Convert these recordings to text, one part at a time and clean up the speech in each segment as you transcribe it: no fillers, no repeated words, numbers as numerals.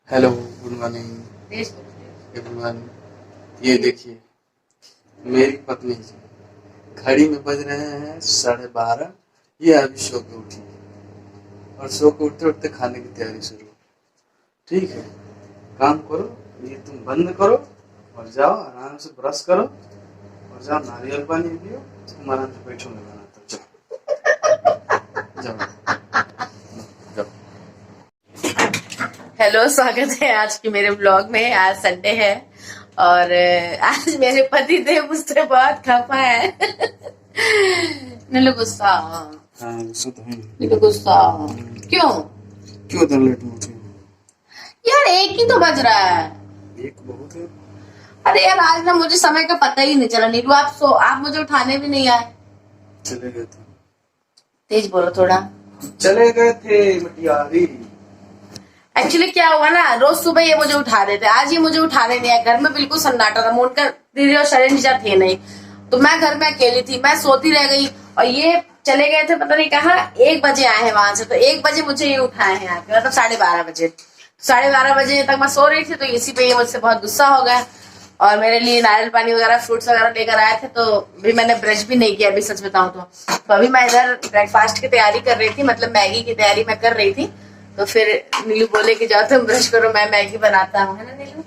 Hello, good morning everyone. ये देखिए, मेरी पत्नी जी घड़ी में बज रहे हैं 12:30। ये अभी सो के उठी और सो के उठते उठते खाने की तैयारी शुरू। ठीक है, काम करो, ये तुम बंद करो और जाओ आराम से ब्रश करो और जाओ नारियल पानी पियो। तुम आराम से बैठो, मैं बनाता हूँ। जाओ जाओ। हेलो, स्वागत है आज के मेरे ब्लॉग में। आज संडे है और आज मेरे पति देव मुझसे बहुत खफा है। नीलू गुस्सा। हाँ, गुस्सा तो है। नीलू गुस्सा क्यों? क्यों इतना लेट में उठी? यार 1 ही तो बज रहा है। एक बहुत है। अरे यार आज ना मुझे समय का पता ही नहीं चला। नीलू आप मुझे उठाने भी नहीं आए। चले गए थे। तेज बोलो थोड़ा। चले गए थे मटियारी। एक्चुअली क्या हुआ ना, रोज सुबह ये मुझे उठा देते, आज ये मुझे उठाने नहीं आया। घर में बिल्कुल सन्नाटा था। मोनकर दीदी और शैलेंद्र थे नहीं, तो मैं घर में अकेली थी। मैं सोती रह गई और ये चले गए थे पता नहीं कहाँ। 1 बजे आए हैं वहां से, तो 1 बजे मुझे ये उठाए हैं यहाँ पे, मतलब 12:30 बजे। 12:30 बजे तक मैं सो रही थी, तो इसी पे ये मुझसे बहुत गुस्सा हो गया और मेरे लिए नारियल पानी वगैरह फ्रूट्स वगैरह लेकर आए थे। तो भी मैंने ब्रश भी नहीं किया, अभी सच बताऊं तो अभी मैं इधर ब्रेकफास्ट की तैयारी कर रही थी, मतलब मैगी की तैयारी मैं कर रही थी। तो फिर नीलू बोले कि जाओ तुम ब्रश करो, मैं मैगी बनाता हूँ, है ना नीलू?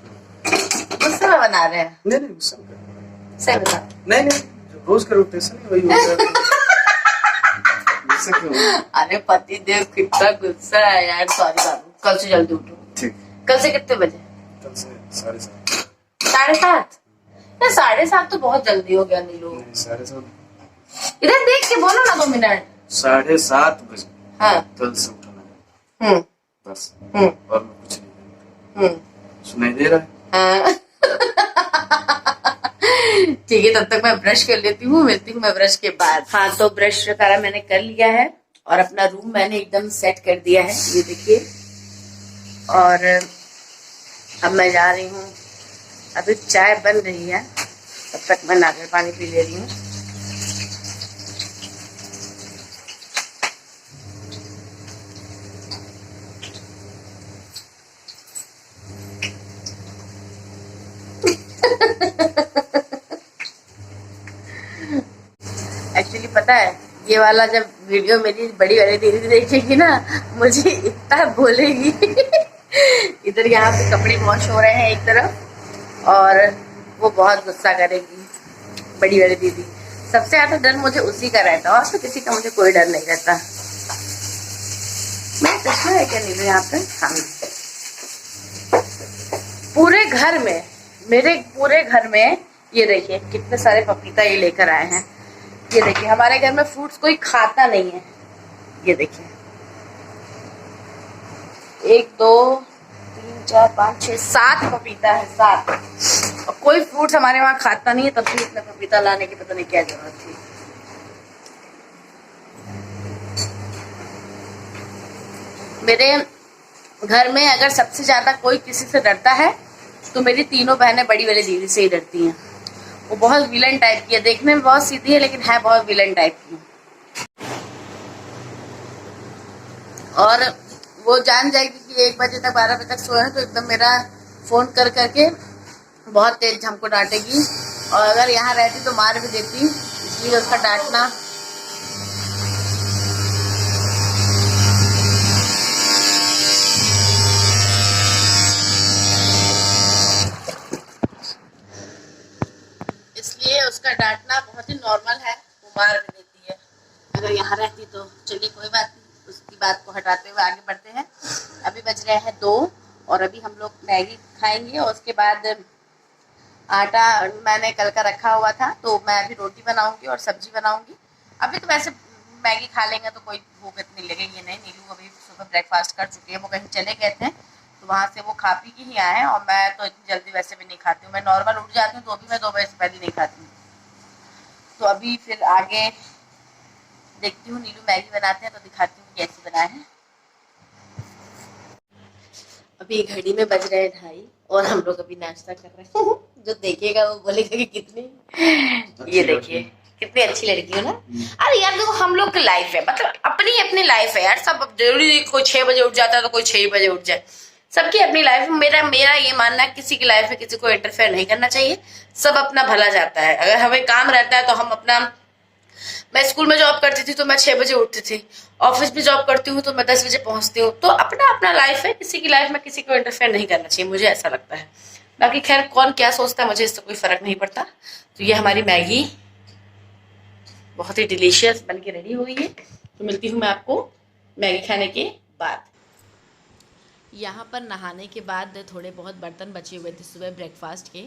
गुस्से में बना रहे हैं? नहीं नहीं, गुस्सा नहीं। सही बता। नहीं नहीं, जो रोज का रोटेशन है वही होता है। गुस्सा क्यों? अरे पति देव कितना गुस्सा है यार। सॉरी बाबू, कल से जल्दी उठो। ठीक। कल से कितने बजे? कल से 7:30। 7:30? यार 7:30 तो बहुत जल्दी हो गया नीलू। नहीं, 7:30। इधर देख के बोलो ना 2 मिनट। 7:30 बजे हाँ। कल से उठना है बस। और मैं कुछ नहीं सुनाई दे रहा है। हाँ। ठीक है, तब तक मैं ब्रश कर लेती हूँ, मिलती हूँ मैं ब्रश के बाद। हाँ, तो ब्रश वगैरह मैंने कर लिया है और अपना रूम मैंने एकदम सेट कर दिया है, ये देखिए। और अब मैं जा रही हूँ, अभी चाय बन रही है, तब तक मैं नारियल पानी पी ले रही हूँ। एक्चुअली पता है, ये वाला जब वीडियो मेरी बड़ी वाली दीदी देखेगी ना, मुझे इतना बोलेगी। इधर यहाँ पे कपड़े वॉश हो रहे हैं एक तरफ और वो बहुत गुस्सा करेगी, बड़ी वाली दीदी। सबसे ज्यादा डर मुझे उसी का रहता है, और तो किसी का मुझे कोई डर नहीं रहता। मैं चश्मा है क्या नीलू यहाँ पे? हाँ। पूरे घर में, मेरे पूरे घर में ये देखिए कितने सारे पपीता ये लेकर आए हैं। ये देखिए, हमारे घर में फ्रूट्स कोई खाता नहीं है। ये देखिए 1 2 3 4 5 6 7 पपीता है, 7। और कोई फ्रूट हमारे वहां खाता नहीं है, तब भी इतना पपीता लाने की पता नहीं क्या जरूरत थी। मेरे घर में अगर सबसे ज्यादा कोई किसी से डरता है तो मेरी तीनों बहनें बड़ी वाली दीदी से ही डरती हैं। वो बहुत विलन टाइप की है, देखने में बहुत सीधी है लेकिन है बहुत विलन टाइप की। और वो जान जाएगी कि 1 बजे तक 12 बजे तक सोए हैं, तो एकदम मेरा फोन कर करके बहुत तेज हमको डांटेगी। और अगर यहाँ रहती तो मार भी देती, इसलिए उसका डांटना। इसलिए उसका डांटना बहुत ही नॉर्मल है, वो मार भी देती है अगर यहाँ रहती तो। चलिए कोई बात नहीं, उसकी बात को हटाते हुए आगे बढ़ते हैं। अभी बज रहे हैं 2 और अभी हम लोग मैगी खाएंगे और उसके बाद आटा मैंने कल का रखा हुआ था, तो मैं अभी रोटी बनाऊंगी और सब्जी बनाऊंगी। अभी तो वैसे मैगी खा लेंगे तो कोई भूख इतनी लगेगी नहीं। नीलू अभी सुबह ब्रेकफास्ट कर चुकी है, वो कहीं चले गए थे तो वहाँ से वो खा पी के ही आए हैं। और मैं तो इतनी जल्दी वैसे भी नहीं खाती हूँ, मैं नॉर्मल उठ जाती हूँ तो भी मैं 2 बजे से पहले नहीं खाती हूँ। तो अभी फिर आगे देखती हूँ, नीलू मैगी बनाते हैं तो दिखाती हूँ कैसे बनाए हैं। अभी घड़ी में बज रहे हैं 2:30 और हम लोग अभी नाश्ता कर रहे हैं। जो देखेगा वो बोलेगा कि कितनी, ये देखिए कितनी अच्छी लड़की हो ना। अरे यार देखो, हम लोग की लाइफ है, मतलब अपनी अपनी लाइफ है यार। सब जरूरी कोई 6 बजे उठ जाता है तो कोई 6 बजे उठ जाए, सबकी अपनी लाइफ में, मेरा ये मानना है किसी की लाइफ में किसी को इंटरफेयर नहीं करना चाहिए, सब अपना भला चाहता है। अगर हमें काम रहता है तो हम अपना, मैं स्कूल में जॉब करती थी तो मैं 6 बजे उठती थी, ऑफिस भी जॉब करती हूँ तो मैं 10 बजे पहुंचती हूँ, तो अपना अपना लाइफ है, किसी की लाइफ में किसी को इंटरफेयर नहीं करना चाहिए, मुझे ऐसा लगता है। बाकी खैर कौन क्या सोचता है मुझे इससे कोई फर्क नहीं पड़ता। तो ये हमारी मैगी बहुत ही डिलीशियस बन के रेडी हो गई है। तो मिलती हूँ मैं आपको मैगी खाने के बाद। यहाँ पर नहाने के बाद थोड़े बहुत बर्तन बचे हुए थे सुबह ब्रेकफास्ट के,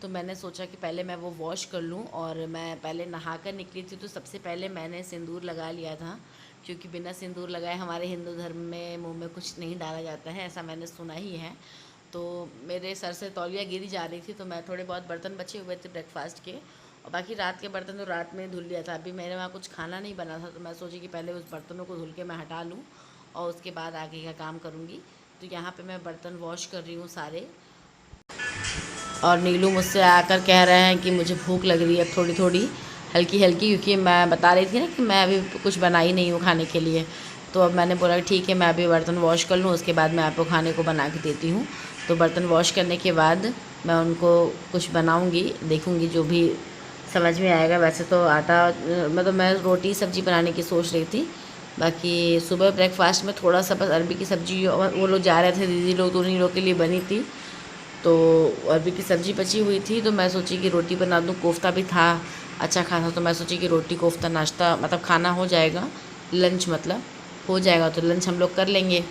तो मैंने सोचा कि पहले मैं वो वॉश कर लूँ। और मैं पहले नहा कर निकली थी तो सबसे पहले मैंने सिंदूर लगा लिया था, क्योंकि बिना सिंदूर लगाए हमारे हिंदू धर्म में मुंह में कुछ नहीं डाला जाता है, ऐसा मैंने सुना ही है। तो मेरे सर से तौलिया गिरी जा रही थी, तो मैं थोड़े बहुत बर्तन बचे हुए थे ब्रेकफास्ट के, और बाकी रात के बर्तन तो रात में धुल लिया था। अभी मेरे वहाँ कुछ खाना नहीं बना था, तो मैं सोची कि पहले उस बर्तनों को धुल के मैं हटा लूँ और उसके बाद आगे का काम करूँगी। तो यहाँ पे मैं बर्तन वॉश कर रही हूँ सारे। और नीलू मुझसे आकर कह रहे हैं कि मुझे भूख लग रही है थोड़ी थोड़ी हल्की हल्की, क्योंकि मैं बता रही थी ना कि मैं अभी कुछ बनाई नहीं हूँ खाने के लिए। तो अब मैंने बोला ठीक है मैं अभी बर्तन वॉश कर लूँ, उसके बाद मैं आपको खाने को बना के देती हूँ। तो बर्तन वॉश करने के बाद मैं उनको कुछ बनाऊँगी, देखूँगी जो भी समझ में आएगा। वैसे तो आटा मतलब मैं रोटी सब्ज़ी बनाने की सोच रही थी। बाकी सुबह ब्रेकफास्ट में थोड़ा सा बस अरबी की सब्ज़ी, वो लोग जा रहे थे दीदी लोग, तो उन्हीं लोग के लिए बनी थी। तो अरबी की सब्ज़ी बची हुई थी, तो मैं सोची कि रोटी बना दूँ। कोफ्ता भी था अच्छा खासा, तो मैं सोची कि रोटी कोफ्ता नाश्ता मतलब खाना हो जाएगा, लंच मतलब हो जाएगा, तो लंच हम लोग कर लेंगे।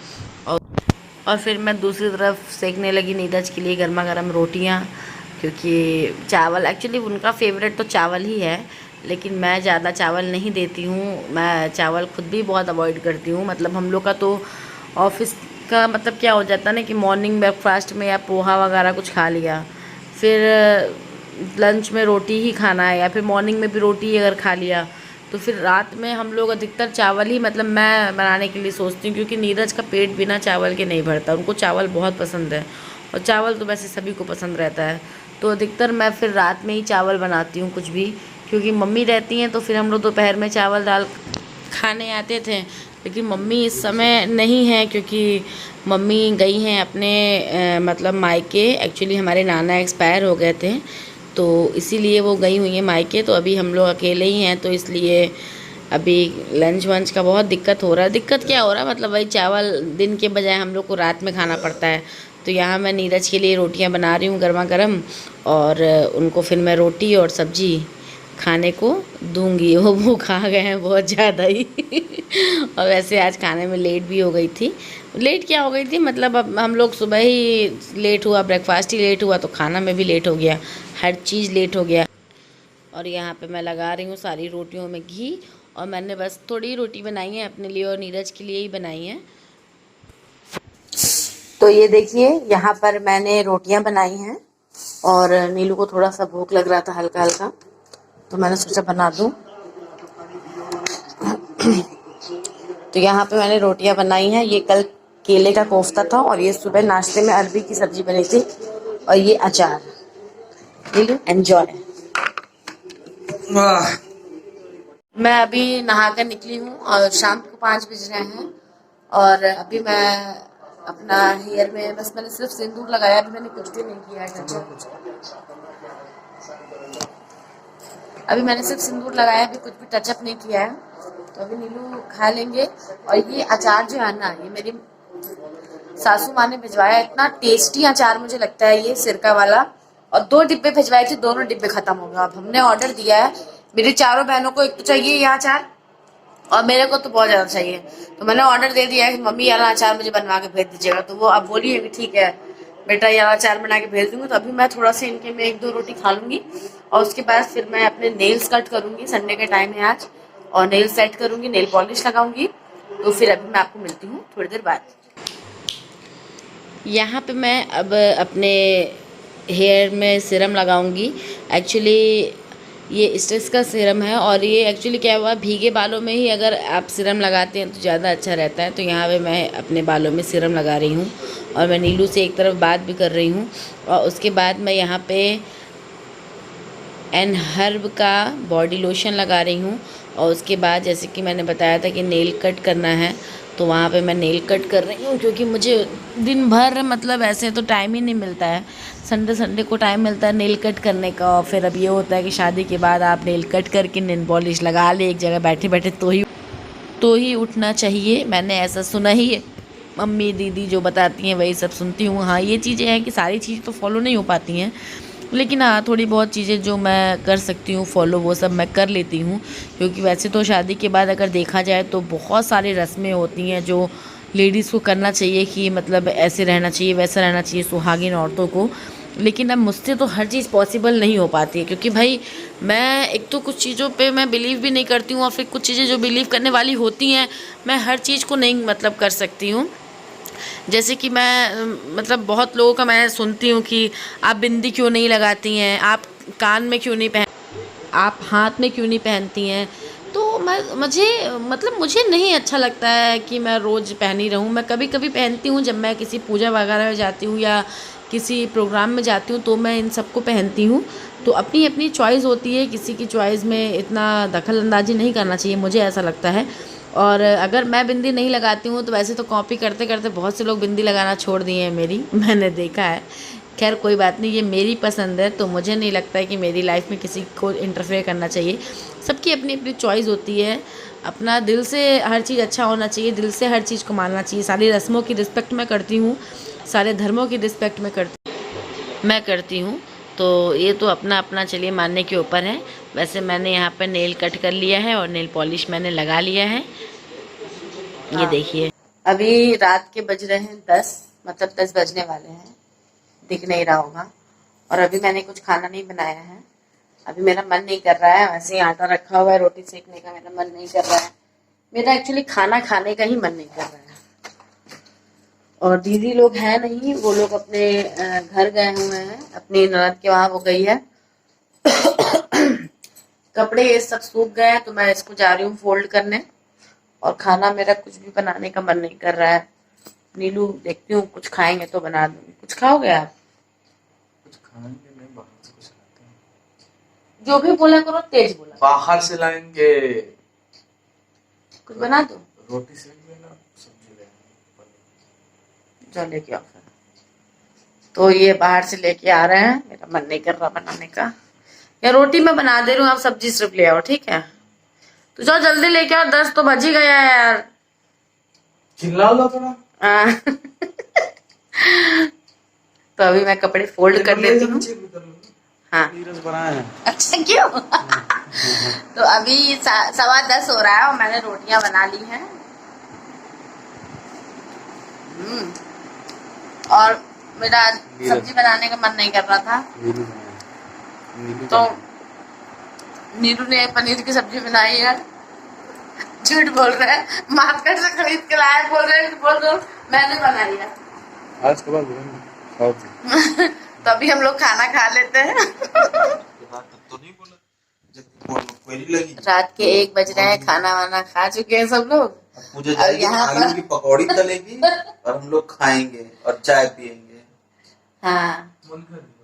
और फिर मैं दूसरी तरफ सेकने लगी नीरज के लिए गर्मा गर्म रोटियाँ, क्योंकि चावल एक्चुअली उनका फेवरेट तो चावल ही है, लेकिन मैं ज़्यादा चावल नहीं देती हूँ। मैं चावल खुद भी बहुत अवॉइड करती हूँ। मतलब हम लोग का तो ऑफिस का मतलब क्या हो जाता है ना कि मॉर्निंग ब्रेकफास्ट में या पोहा वगैरह कुछ खा लिया, फिर लंच में रोटी ही खाना है, या फिर मॉर्निंग में भी रोटी ही अगर खा लिया, तो फिर रात में हम लोग अधिकतर चावल ही मतलब मैं बनाने के लिए सोचती हूँ, क्योंकि नीरज का पेट बिना चावल के नहीं भरता। उनको चावल बहुत पसंद है, और चावल तो वैसे सभी को पसंद रहता है। तो अधिकतर मैं फिर रात में ही चावल बनाती हूँ कुछ भी, क्योंकि मम्मी रहती हैं तो फिर हम लोग दोपहर में चावल दाल खाने आते थे। लेकिन मम्मी इस समय नहीं है, क्योंकि मम्मी गई हैं अपने मतलब मायके। एक्चुअली हमारे नाना एक्सपायर हो गए थे, तो इसीलिए वो गई हुई हैं मायके। तो अभी हम लोग अकेले ही हैं, तो इसलिए अभी लंच वंच का बहुत दिक्कत हो रहा है। दिक्कत क्या हो रहा है मतलब वही चावल दिन के बजाय हम लोग को रात में खाना पड़ता है। तो यहाँ मैं नीरज के लिए रोटियाँ बना रही हूँ गर्मा गर्म, और उनको फिर मैं रोटी और सब्जी खाने को दूंगी। वो खा गए हैं बहुत ज़्यादा ही और वैसे आज खाने में लेट भी हो गई थी। लेट क्या हो गई थी मतलब अब हम लोग सुबह ही लेट हुआ, ब्रेकफास्ट ही लेट हुआ, तो खाना में भी लेट हो गया, हर चीज़ लेट हो गया। और यहाँ पे मैं लगा रही हूँ सारी रोटियों में घी, और मैंने बस थोड़ी रोटी बनाई है अपने लिए और नीरज के लिए ही बनाई है। तो ये देखिए यहाँ पर मैंने रोटियाँ बनाई हैं, और नीलू को थोड़ा सा भूख लग रहा था हल्का हल्का, तो मैंने सोचा बना दूँ। तो यहाँ पे मैंने रोटियाँ बनाई हैं। ये कल केले का कोफ्ता था, और ये सुबह नाश्ते में अरबी की सब्जी बनी थी, और ये अचार। नीलू एंजॉय। मैं अभी नहा कर निकली हूँ, और शाम को 5 बज रहे हैं, और अभी मैं अपना हेयर में बस मैंने सिर्फ सिंदूर लगाया, अभी मैंने कुछ भी नहीं किया है। अभी मैंने सिर्फ सिंदूर लगाया, अभी कुछ भी टचअप नहीं किया है। तो अभी नीलू खा लेंगे। और ये अचार जो है ना, ये मेरी सासू माँ ने भिजवाया, इतना टेस्टी अचार मुझे लगता है ये सिरका वाला। और 2 डिब्बे भिजवाए थे, दोनों डिब्बे खत्म हो गए। अब हमने ऑर्डर दिया है, मेरी चारों बहनों को एक तो चाहिए ये अचार, और मेरे को तो बहुत ज्यादा चाहिए। तो मैंने ऑर्डर दे दिया है कि मम्मी यार अचार मुझे बनवा के भेज दीजिएगा। तो वो अब बोली है कि ठीक है बेटा यार अचार बना के भेज दूंगी। तो अभी मैं थोड़ा सा इनके में 1-2 रोटी खा लूंगी, और उसके बाद फिर मैं अपने नेल्स कट करूंगी। संडे का टाइम है आज, और नेल सेट करूंगी, नेल पॉलिश लगाऊंगी। तो फिर अभी मैं आपको मिलती हूँ थोड़ी देर बाद। यहाँ पे मैं अब अपने हेयर में सीरम लगाऊंगी। एक्चुअली ये स्ट्रेस का सीरम है, और ये एक्चुअली क्या हुआ, भीगे बालों में ही अगर आप सीरम लगाते हैं तो ज़्यादा अच्छा रहता है। तो यहाँ पे मैं अपने बालों में सीरम लगा रही हूँ, और मैं नीलू से एक तरफ बात भी कर रही हूँ। और उसके बाद मैं यहाँ पे एन हर्ब का बॉडी लोशन लगा रही हूँ। और उसके बाद जैसे कि मैंने बताया था कि नेल कट करना है, तो वहाँ पे मैं नेल कट कर रही हूँ, क्योंकि मुझे दिन भर मतलब ऐसे तो टाइम ही नहीं मिलता है। संडे को टाइम मिलता है नेल कट करने का, और फिर अब ये होता है कि शादी के बाद आप नेल कट करके नेल पॉलिश लगा ले एक जगह बैठे बैठे तो ही उठना चाहिए। मैंने ऐसा सुना ही है, मम्मी दीदी जो बताती हैं वही सब सुनती हूँ। हाँ, ये चीज़ें हैं कि सारी चीज़ तो फॉलो नहीं हो पाती हैं, लेकिन हाँ थोड़ी बहुत चीज़ें जो मैं कर सकती हूँ फॉलो वो सब मैं कर लेती हूँ। क्योंकि वैसे तो शादी के बाद अगर देखा जाए तो बहुत सारी रस्में होती हैं जो लेडीज़ को करना चाहिए, कि मतलब ऐसे रहना चाहिए वैसा रहना चाहिए सुहागिन औरतों को। लेकिन अब मुझसे तो हर चीज़ पॉसिबल नहीं हो पाती है, क्योंकि भाई मैं एक तो कुछ चीज़ों पे मैं बिलीव भी नहीं करती हूँ, और फिर कुछ चीज़ें जो बिलीव करने वाली होती हैं मैं हर चीज़ को नहीं मतलब कर सकती हूँ। जैसे कि मैं मतलब बहुत लोगों का मैं सुनती हूँ कि आप बिंदी क्यों नहीं लगाती हैं, आप कान में क्यों नहीं आप हाथ में क्यों नहीं पहनती हैं। तो मुझे नहीं अच्छा लगता है कि मैं रोज़ पहनी रहूँ। मैं कभी कभी पहनती हूँ, जब मैं किसी पूजा वगैरह में जाती हूँ या किसी प्रोग्राम में जाती हूँ तो मैं इन सबको पहनती हूँ। तो अपनी अपनी चॉइस होती है, किसी की चॉइस में इतना दखल अंदाजी नहीं करना चाहिए, मुझे ऐसा लगता है। और अगर मैं बिंदी नहीं लगाती हूँ तो वैसे तो कॉपी करते करते बहुत से लोग बिंदी लगाना छोड़ दिए हैं मेरी, मैंने देखा है। खैर कोई बात नहीं, ये मेरी पसंद है, तो मुझे नहीं लगता है कि मेरी लाइफ में किसी को इंटरफेयर करना चाहिए। सबकी अपनी अपनी चॉइस होती है, अपना दिल से हर चीज़ अच्छा होना चाहिए, दिल से हर चीज़ को मानना चाहिए। सारी रस्मों की रिस्पेक्ट मैं करती हूँ, सारे धर्मों की रिस्पेक्ट मैं करती हूँ। तो ये तो अपना अपना चलिए मानने के ऊपर है। वैसे मैंने यहाँ पर नेल कट कर लिया है और नेल पॉलिश मैंने लगा लिया है, ये देखिए। अभी रात के बज रहे हैं 10, मतलब 10 बजने वाले हैं, दिख नहीं रहा होगा। और अभी मैंने कुछ खाना नहीं बनाया है, अभी मेरा मन नहीं कर रहा है। वैसे ही आटा रखा हुआ है, रोटी सेकने का मेरा मन नहीं कर रहा है। मेरा एक्चुअली खाना खाने का ही मन नहीं कर रहा है। और दीदी लोग हैं नहीं, वो लोग अपने घर गए हुए हैं, अपनी ननद के वहाँ वो गई है। कपड़े ये सब सूख गए हैं, तो मैं इसको जा रही हूँ फोल्ड करने। और खाना मेरा कुछ भी बनाने का मन नहीं कर रहा है। नीलू देखती हूँ कुछ खाएंगे तो बना दूंगी। कुछ खाओगे आप? कुछ खाएंगे नहीं, बाहर से कुछ लाते हैं। जो भी बोला करो तेज बोला। बाहर से लाएंगे, कुछ बना दो। रोटी सेक लेना, सब्जी लेना, जो लेके आओ फिर। तो ये बाहर से लेके आ रहे हैं, मेरा मन नहीं कर रहा बनाने का। या रोटी मैं बना दे रही हूँ, आप सब्जी सिर्फ ले आओ, ठीक है? तो जाओ जल्दी लेके आओ, 10 तो बज ही गया है यार। चिल्ला लो थोड़ा। तो अभी मैं कपड़े फोल्ड कर लेती हूँ। हाँ अच्छा, क्यों? तो अभी 10:15 हो रहा है और मैंने रोटियां बना ली हैं। और मेरा सब्जी बनाने का मन नहीं कर रहा था, तो नीलू ने पनीर की सब्जी बनाई है। झूठ बोल रहे हैं, मार्केट से खरीद के लाए, बोल रहे मैंने बनाई है आज के बाद। तो अभी हम लोग खाना खा लेते हैं। रात के 1 बज रहे हैं, खाना वाना खा चुके हैं सब लोग। पूजा यहाँ आलू की पकौड़ी तलेगी और हम लोग खाएंगे और चाय पियेंगे। हाँ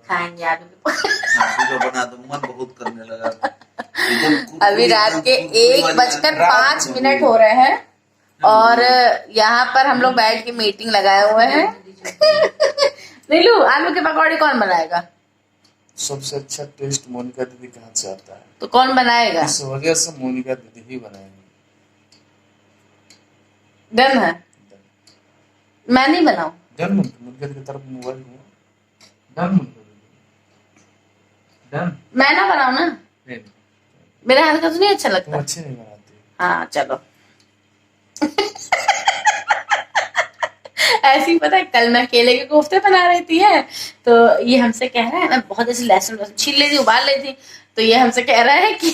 खाएंगे आलू की पूजा बना दो, मन बहुत करने लगा। अभी रात के 1:05 हो रहे हैं और यहाँ पर हम लोग बैठ के मीटिंग लगाए हुए हैं। नीलू, आलू की पकौड़ी कौन बनाएगा? सबसे अच्छा टेस्ट मोनिका दीदी के हाथ से आता है। तो कौन बनाएगा? इस वजह से मोनिका दीदी ही बनाएंगे। डन है, मैं नहीं बनाऊं। डन मोनिका की तरफ मोबाइल डन डन। मैं ना बनाऊं ना, मेरे हाथ का तो नहीं अच्छा लगता। तुम अच्छे नहीं बनाती। हाँ चलो। ऐसे ही पता है, कल मैं केले के कोफ्ते बना रही थी है, तो ये हमसे कह रहा है, मैं बहुत ऐसे लहसुन छील लेती उबाल लेती, तो ये हमसे कह रहा है कि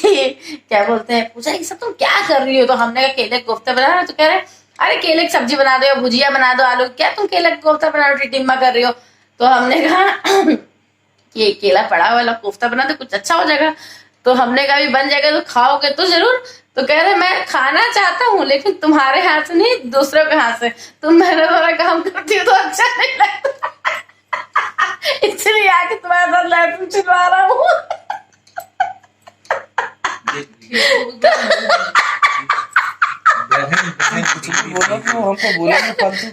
क्या बोलते हैं, पूछा ये सब तुम क्या कर रही हो? तो हमने कहा केले के कोफ्ते बना रहे हो। तो कह रहे हैं अरे केले की सब्जी बना दो, भुजिया बना दो आलू, क्या तुम केले के कोफ्ता बना रहे हो, टिटिम्मा कर रही हो? तो हमने कहा ये केला पड़ा वाला कोफ्ता बना दो, कुछ अच्छा हो जाएगा। तो हमने कहा भी बन जाएगा तो खाओगे तो जरूर। तो कह रहे मैं खाना चाहता हूँ लेकिन तुम्हारे हाथ से नहीं, दूसरों के हाथ से। तुम मेरे द्वारा काम करती हो तो अच्छा नहीं लगता, इसलिए आके तुम्हारे साथ लहसुन छिलवा रहा हूँ। कुछ भी बोलो तो हमको बोलेंगे फालतू।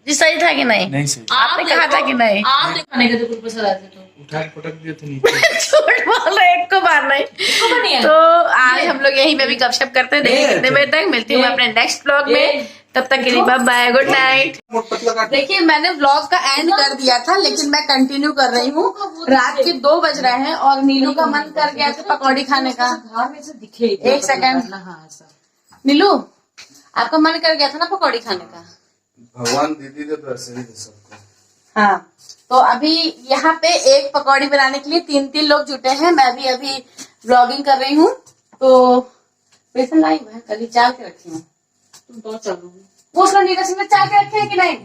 जी सही था कि नहीं? नहीं सही। आपने कहा था कि नहीं? आप तो खाने के तो कुछ पसंद आते तो उठा के पटक दिए थे नीचे। झूठ बोल रहे, एक को बार नहीं। नहीं है। तो आज हम लोग यहीं पे भी गपशप करते हैं, देखिए कितने बजे तक। मिलती हूँ अपने नेक्स्ट व्लॉग में, तब तक के लिए बाय बाय, गुड नाइट। देखिए मैंने व्लॉग का एंड कर दिया था, लेकिन मैं कंटिन्यू कर रही हूँ। रात के 2 बज रहे हैं और नीलू का मन कर गया था पकौड़ी खाने का। एक सेकंड, नीलू आपका मन कर गया था ना पकौड़ी खाने का? भगवान दीदी दे तो ऐसे ही दे सबको। हाँ, तो अभी यहाँ पे एक पकौड़ी बनाने के लिए 3 लोग जुटे हैं। मैं भी अभी व्लॉगिंग कर रही हूँ। तो बेसन लाई है, कल चाल के रखी हूँ। तुम तो चलो वो नीला सिंह चाल के रखे हैं कि नहीं?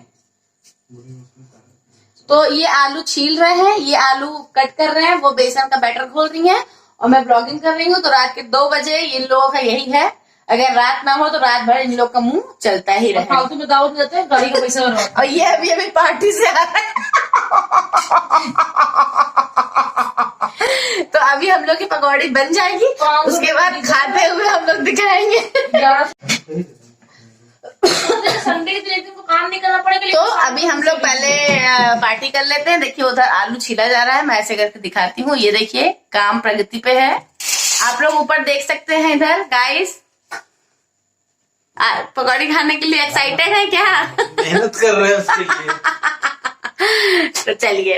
तो ये आलू छील रहे हैं, ये आलू कट कर रहे हैं, वो बेसन का बैटर घोल रही हैं और मैं ब्लॉगिंग कर रही हूँ। तो रात के 2 बजे इन लोगों का यही है। अगर रात ना हो तो रात भर इन लोग का मुंह चलता ही रहे। फालतू में दावत देते हैं, गाड़ी का पैसा बनवा। और ये अभी पार्टी से आ रहा है। तो अभी हम लोग की पकौड़ी बन जाएगी, उसके बाद खाते हुए हम लोग दिखाएंगे। संडे के दिन एक दिन को काम नहीं करना पड़ेगा। तो अभी हम लोग पहले पार्टी कर लेते हैं। देखिए उधर आलू छीला जा रहा है, मैं ऐसे करके दिखाती हूँ। ये देखिए काम प्रगति पे है, आप लोग ऊपर देख सकते हैं। इधर गाइस पकौड़ी खाने के लिए एक्साइटेड है क्या? मेहनत कर रहे हैं उसके लिए। तो चलिए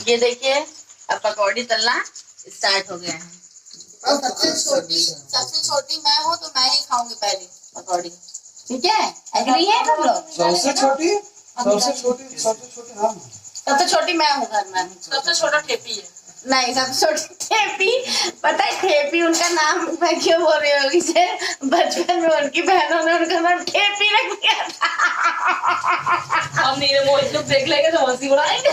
ये देखिए अब पकौड़ी तलना स्टार्ट हो गया है। और सबसे छोटी मैं हूँ, तो मैं ही खाऊंगी पहले पकौड़ी, ठीक है? एग्री है सब लोग? सबसे छोटी हाँ। सबसे छोटी मैं हूँ घर में। सबसे छोटा ठेपी है। नहीं, सबसे छोटी ठेपी। पता है ठेपी उनका नाम मैं क्यों बोल रही हूँ? इसे बचपन में उनकी बहनों ने उनका नाम ठेपी रख दिया था। हम नहीं वो लोग देख लेंगे तो हंसी उड़ाएंगे।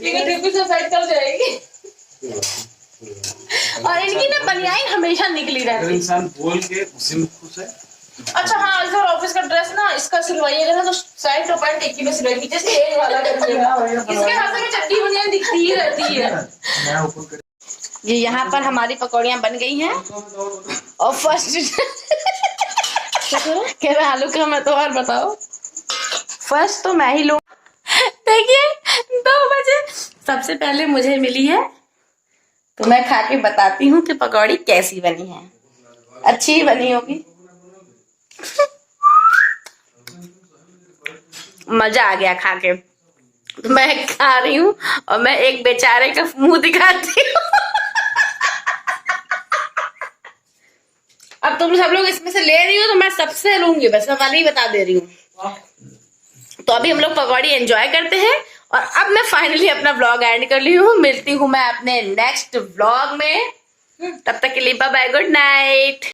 ये ठेपी से साइड कर जाएगी। और इनकी ना बनियाइन हमेशा निकली रहती है। इंसान बोल के उसी में खुश है। अच्छा हाँ, इधर ऑफिस का ड्रेस ना इसका सिलवाइएगा ना तो साइड और पैंट एक ही में सिलवाइए, पीछे से एक वाला करिएगा। इसके हाथ में चट्टी बनियान दिखती ही रहती है। ये यहाँ पर हमारी पकौड़ियाँ बन गई हैं और फर्स्ट कह रहा आलू का मैं तो और बताओ। फर्स्ट तो मैं ही लूँ। देखिए 2 बजे सबसे पहले मुझे मिली है, तो मैं खा के बताती हूँ कि पकौड़ी कैसी बनी है। अच्छी ही बनी होगी। मजा आ गया खा के। तो मैं खा रही हूँ और मैं एक बेचारे का मुंह दिखाती हूँ। अब तुम सब लोग इसमें से ले रही हो तो मैं सबसे लूंगी, बस मैं वाली ही बता दे रही हूँ। तो अभी हम लोग पकौड़ी एंजॉय करते हैं और अब मैं फाइनली अपना व्लॉग एंड कर ली हूँ। मिलती हूँ मैं अपने नेक्स्ट व्लॉग में, तब तक के लिए बाय बाय, गुड नाइट।